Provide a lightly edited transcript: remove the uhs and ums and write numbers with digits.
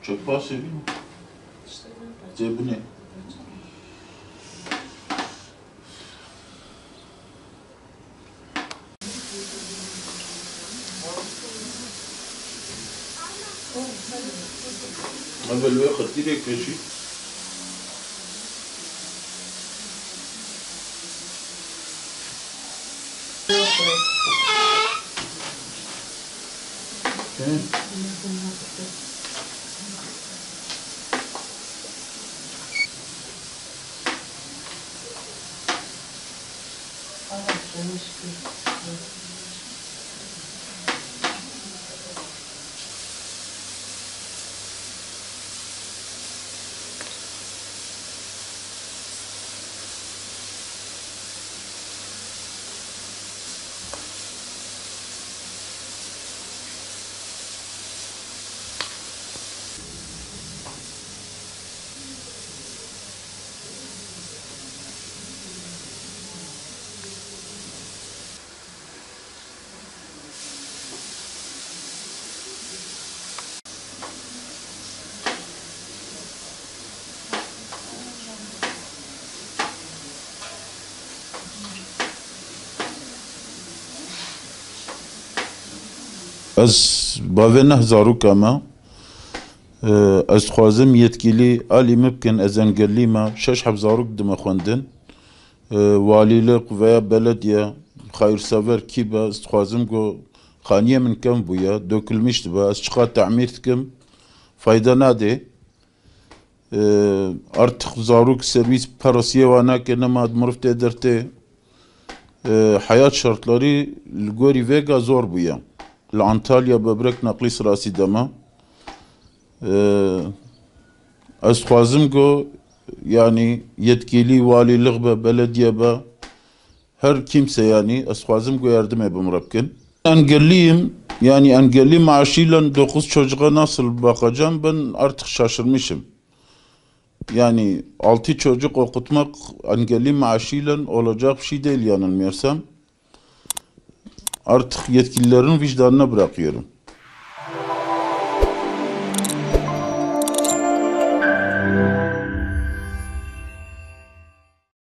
Çöp bahsediyor mu? Bu ne? أول واخد direkt كشي از باوینه زاروک اما از خوازم yetkili Ali mümkün ez engelliyim şeş hafzaruk dime خوندن valilik veya belediye hayırsever ki ben خوازم go خانیه من کم بویا dökülmüştü be az çıkar tamir tkim fayda nade artık zaruk servis parasıya vana ki ne mad murft ederte hayat şartları gori vega zor buya l'Antalya böbrek nakli sırası dema az خوازم go yani yetkili valilik ve belediye be her kimse yani az خوازم go yardım ebim rabkin engelliyim yani engelli maaşıyla 9 çocuğa nasıl bakacağım ben artık şaşırmışım yani 6 çocuk okutmak engelli maaşıyla olacak bir şey değil yanılmıyorsam artık yetkililerin vicdanına bırakıyorum.